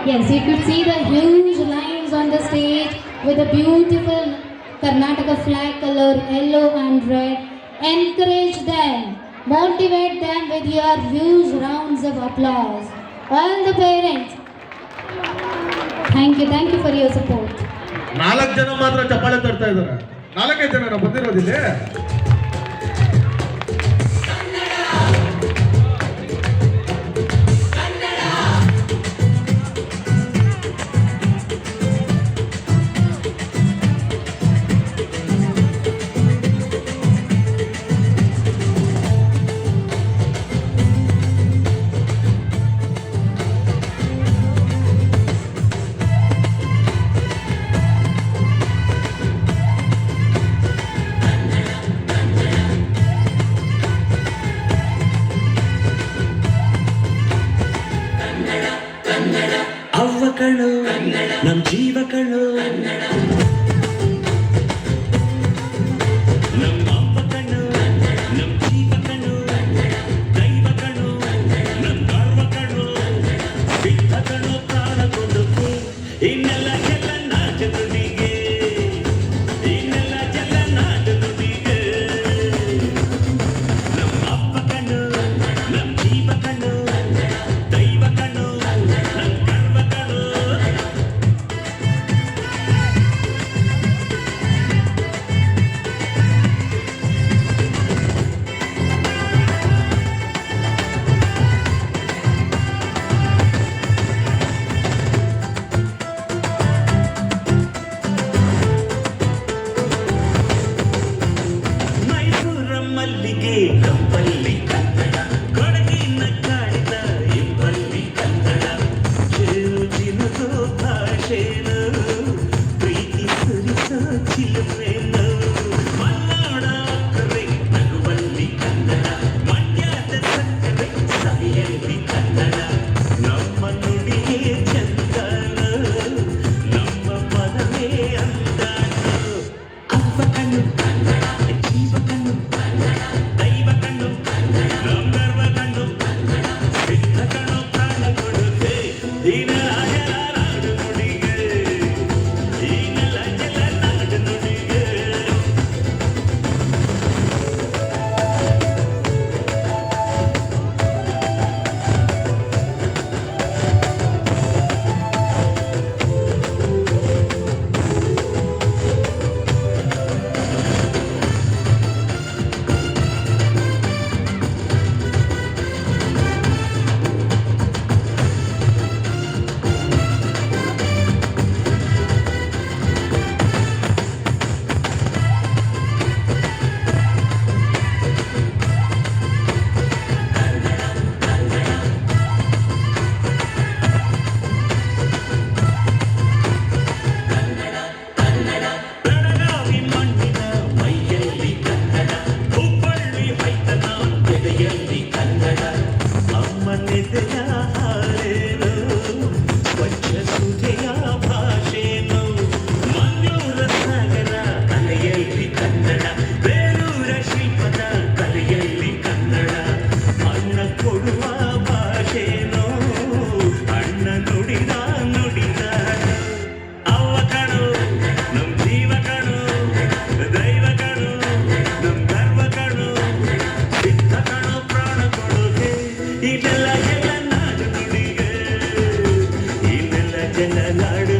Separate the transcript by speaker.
Speaker 1: Yes, you could see the huge lines on the stage with the beautiful Karnataka flag color yellow and red. Encourage them, motivate them with your huge rounds of applause. All the parents, thank you for your support.
Speaker 2: ನಾಲ್ಕು ಜನ ಮಾತ್ರ ಚಪ್ಪಾಳೆ ತರ್ತಾ ಇದ್ದಾರೆ. ನಾಲ್ಕೈದು ಜನ ಬಂದಿರೋದಿಲ್ಲ.
Speaker 3: ಅವ್ವಗಳು ನಮ್ ಜೀವಗಳು ನಮ್ಮ ಅವ್ವಗಳು ನಮ್ ಜೀವಗಳು ದೈವಗಳು ನಮ್ ಗರ್ವಗಳು ಸಿದ್ಧಗಳು ಪ್ರಾಣ ಕೊಡುತ್ತೆ ಇನ್ನೆಲ್ಲ ಎಲ್ಲ ನಾಟ ನುಡಿಗೆ ಇನ್ನೆಲ್ಲ ಎಲ್ಲ ನಾಟ ನುಡಿಗೆ ನಮ್ಮ ಅವ್ವಗಳು ನಮ್ ಜೀವಗಳು ದೈವಗಳು ನಮ್ ಗರ್ವಗಳು. ಮೈಸೂರ ಮಲ್ಲಿಗೆ ಕಂಪಲ್ಲಿ ಕನ್ನಡ ಕೊಡಗಿನ ಕಾಡಿದ ಇಂಪಲ್ಲಿ ಕನ್ನಡ ಚಿರುಚಿನದು ಭಾಷೆನು ಪ್ರೀತಿ ಸುರಿಸೋ ಚಿಲುಮೆನು ಮಲ್ನಾಡ ಕರೆ ನಗುವಲ್ಲಿ ಕನ್ನಡ ಮಂಡ್ಯದ ಸಕ್ಕರೆ ಸವಿಯಲ್ಲಿ ಕನ್ನಡ ನಮ್ಮ ನುಡಿಗೆ ಚಂದನು ನಮ್ಮ ಪದವೇ ಅಂದನು ಅವ್ವ ಕಣ್ಣು ಜೀವ ಕಣ್ಣು ದೈವ ಕಣ್ಣು ನಮ್ ಗರ್ವ ಕಣ್ಣು ಸಿದ್ಧ ಕಣ್ಣು ಪ್ರಾಣ ಕೊಡುತ್ತೆ ದಿನ ಎಲ್ಲ ನಾಡು ನುಡಿಗೆ ಈನೆಲ್ಲ ಎಲ್ಲ ನಾಡು ನುಡಿಗೆ. ಬೆಳಗಾವಿ ಮಣ್ಣಿನ ಮೈಯಲ್ಲಿ ಕನ್ನಡ ಹುಬ್ಬಳ್ಳಿ ಮೈತನ ಎದೆಯಲ್ಲಿ ಕನ್ನಡ ಅಮ್ಮನೆದೆಯ ಹಾರೇನು ಸ್ವಚ್ಛ ಸುಧೆಯ ಭಾಷೆನು ಮಂಜೂರ ಸಾಗರ ಕಲೆಯಲ್ಲಿ ಕನ್ನಡ ಬೇರೂರ ಶಿಲ್ಪದ ಕಲೆಯಲ್ಲಿ ಕನ್ನಡ ಅಣ್ಣ ಕೊಡುವ ಭಾಷೆನು ಅಣ್ಣ ನುಡಿದ ನುಡಿದ ಅವ್ವ ಕಣು ನಮ್ ಜೀವ ಕಣು ದೈವ ಕಣು ನಮ್ ಗರ್ವ ಕಣು ಸಿದ್ಧ ಕಣು ಪ್ರಾಣ ಕೊಡುಗೆ ಇನ್ನೆಲ್ಲ ಎಲ್ಲ ನಾಡು ನುಡಿಗೆ ಇನ್ನೆಲ್ಲ ಜನ ನಾಡು